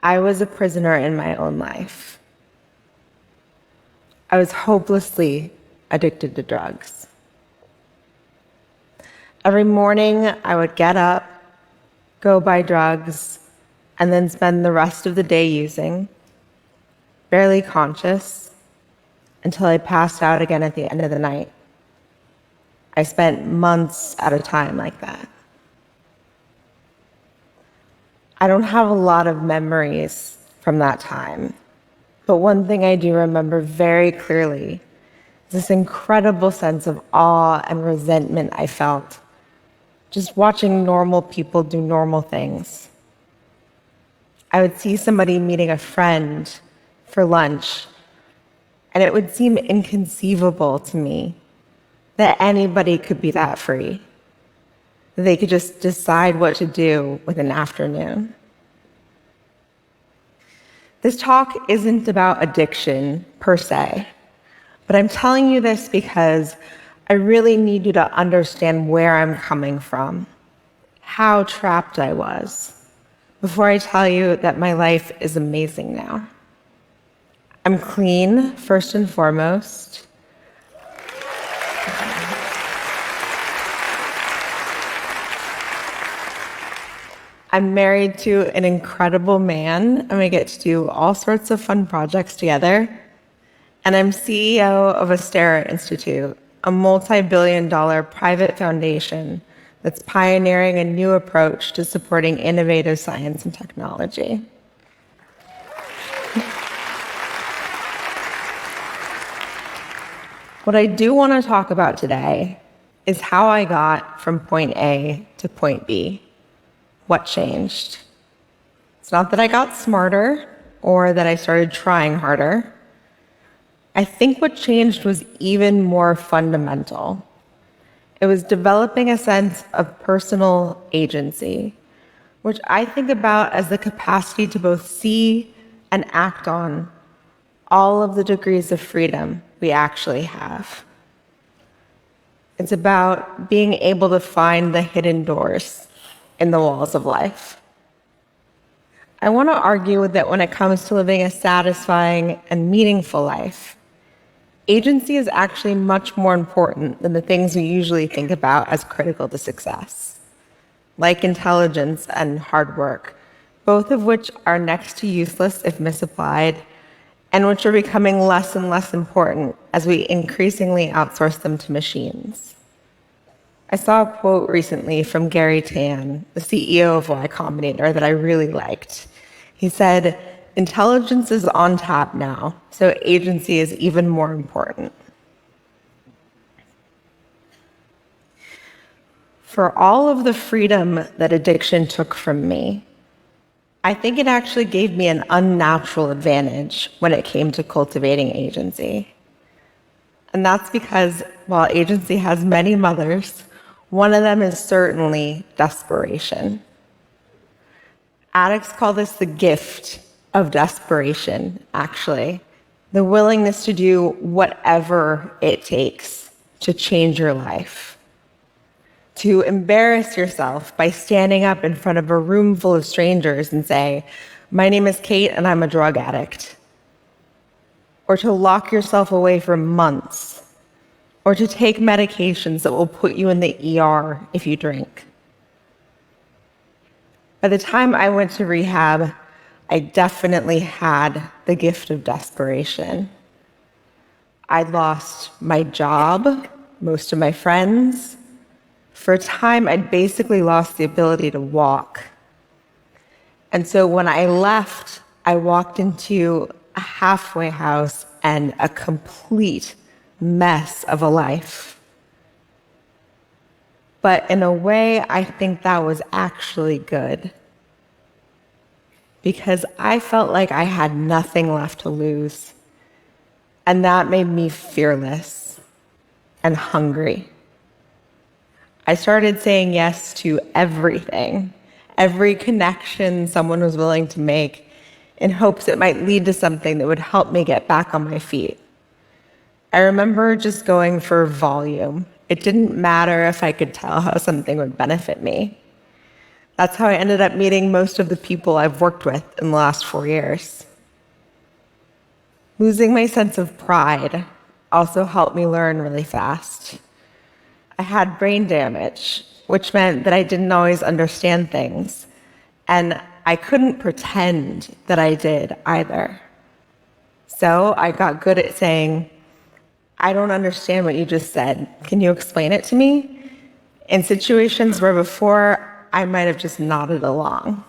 I was a prisoner in my own life. I was hopelessly addicted to drugs. Every morning, I would get up, go buy drugs, and then spend the rest of the day using, barely conscious, until I passed out again at the end of the night. I spent months at a time like that. I don't have a lot of memories from that time, but one thing I do remember very clearly is this incredible sense of awe and resentment I felt just watching normal people do normal things. I would see somebody meeting a friend for lunch, and it would seem inconceivable to me that anybody could be that free, that they could just decide what to do with an afternoon. This talk isn't about addiction per se, but I'm telling you this because I really need you to understand where I'm coming from, how trapped I was, before I tell you that my life is amazing now. I'm clean, first and foremost. I'm married to an incredible man, and we get to do all sorts of fun projects together. And I'm CEO of Astera Institute, a multi-billion-dollar private foundation that's pioneering a new approach to supporting innovative science and technology. What I do want to talk about today is how I got from point A to point B. What changed? It's not that I got smarter or that I started trying harder. I think what changed was even more fundamental. It was developing a sense of personal agency, which I think about as the capacity to both see and act on all of the degrees of freedom we actually have. It's about being able to find the hidden doors in the walls of life. I want to argue that when it comes to living a satisfying and meaningful life, agency is actually much more important than the things we usually think about as critical to success, like intelligence and hard work, both of which are next to useless if misapplied, and which are becoming less and less important as we increasingly outsource them to machines. I saw a quote recently from Gary Tan, the CEO of Y Combinator, that I really liked. He said, "Intelligence is on tap now, so agency is even more important." For all of the freedom that addiction took from me, I think it actually gave me an unnatural advantage when it came to cultivating agency. And that's because while agency has many mothers, one of them is certainly desperation. Addicts call this the gift of desperation, actually. The willingness to do whatever it takes to change your life. To embarrass yourself by standing up in front of a room full of strangers and say, "My name is Cate and I'm a drug addict." Or to lock yourself away for months. Or to take medications that will put you in the ER if you drink. By the time I went to rehab, I definitely had the gift of desperation. I'd lost my job, most of my friends. For a time, I'd basically lost the ability to walk. And so when I left, I walked into a halfway house and a complete mess of a life. But in a way, I think that was actually good. Because I felt like I had nothing left to lose. And that made me fearless and hungry. I started saying yes to everything, every connection someone was willing to make, in hopes it might lead to something that would help me get back on my feet. I remember just going for volume. It didn't matter if I could tell how something would benefit me. That's how I ended up meeting most of the people I've worked with in the last 4 years. Losing my sense of pride also helped me learn really fast. I had brain damage, which meant that I didn't always understand things, and I couldn't pretend that I did either. So I got good at saying, I don't understand what you just said. Can you explain it to me? In situations where before I might have just nodded along.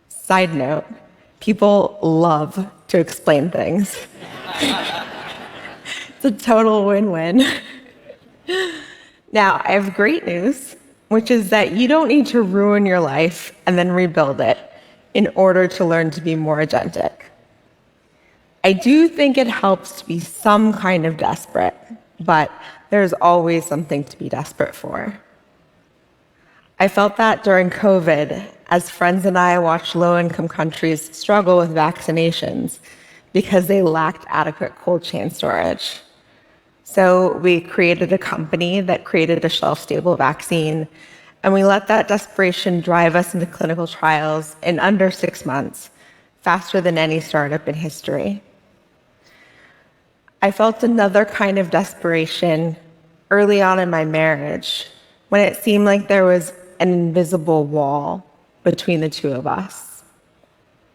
Side note, people love to explain things. It's a total win-win. Now, I have great news, which is that you don't need to ruin your life and then rebuild it in order to learn to be more agentic. I do think it helps to be some kind of desperate, but there's always something to be desperate for. I felt that during COVID, as friends and I watched low-income countries struggle with vaccinations because they lacked adequate cold chain storage. So we created a company that created a shelf-stable vaccine, and we let that desperation drive us into clinical trials in under 6 months, faster than any startup in history. I felt another kind of desperation early on in my marriage when it seemed like there was an invisible wall between the two of us.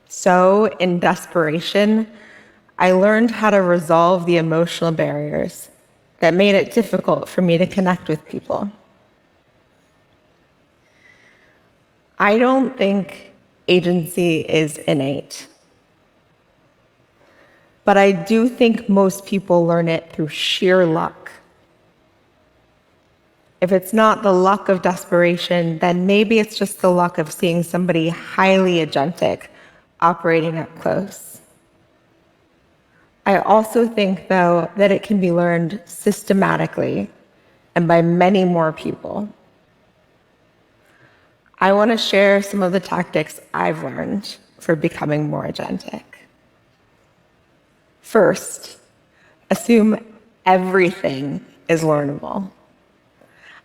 So, in desperation, I learned how to resolve the emotional barriers that made it difficult for me to connect with people. I don't think agency is innate, but I do think most people learn it through sheer luck. If it's not the luck of desperation, then maybe it's just the luck of seeing somebody highly agentic operating up close. I also think, though, that it can be learned systematically and by many more people. I want to share some of the tactics I've learned for becoming more agentic. First, assume everything is learnable.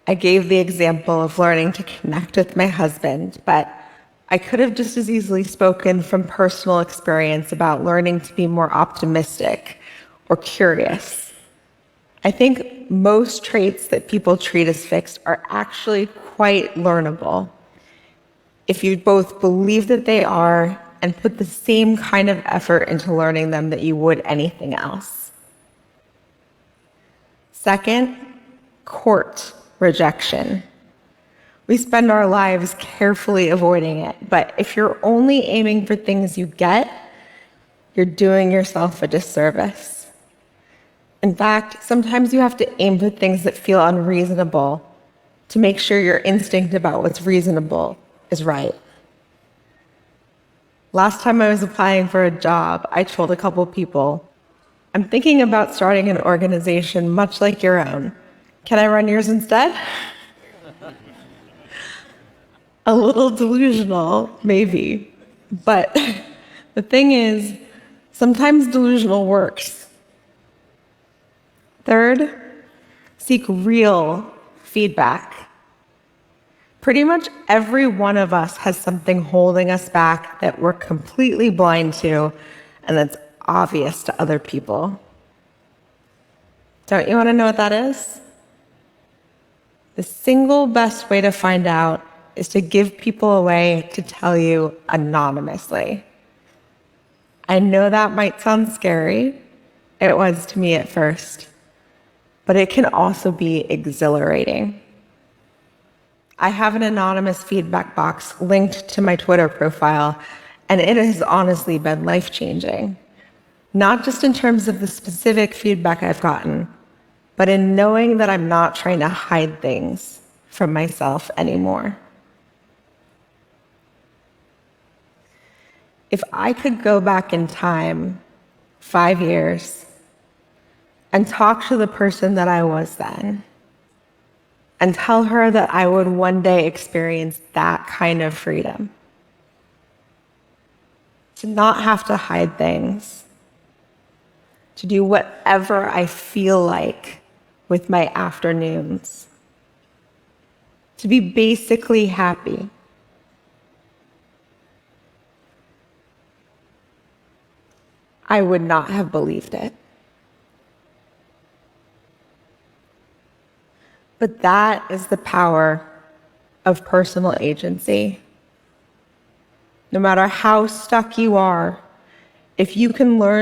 I gave the example of learning to connect with my husband, but I could have just as easily spoken from personal experience about learning to be more optimistic or curious. I think most traits that people treat as fixed are actually quite learnable if you both believe that they are and put the same kind of effort into learning them that you would anything else. Second, court rejection. We spend our lives carefully avoiding it, but if you're only aiming for things you get, you're doing yourself a disservice. In fact, sometimes you have to aim for things that feel unreasonable to make sure your instinct about what's reasonable is right. Last time I was applying for a job, I told a couple people, I'm thinking about starting an organization much like your own. Can I run yours instead? A little delusional, maybe. But the thing is, sometimes delusional works. Third, seek real feedback. Pretty much every one of us has something holding us back that we're completely blind to and that's obvious to other people. Don't you want to know what that is? The single best way to find out is to give people a way to tell you anonymously. I know that might sound scary. It was to me at first. But it can also be exhilarating. I have an anonymous feedback box linked to my Twitter profile, and it has honestly been life-changing. Not just in terms of the specific feedback I've gotten, but in knowing that I'm not trying to hide things from myself anymore. If I could go back in time 5 years and talk to the person that I was then and tell her that I would one day experience that kind of freedom, to not have to hide things, to do whatever I feel like with my afternoons, to be basically happy I would not have believed it. But that is the power of personal agency. No matter how stuck you are, if you can learn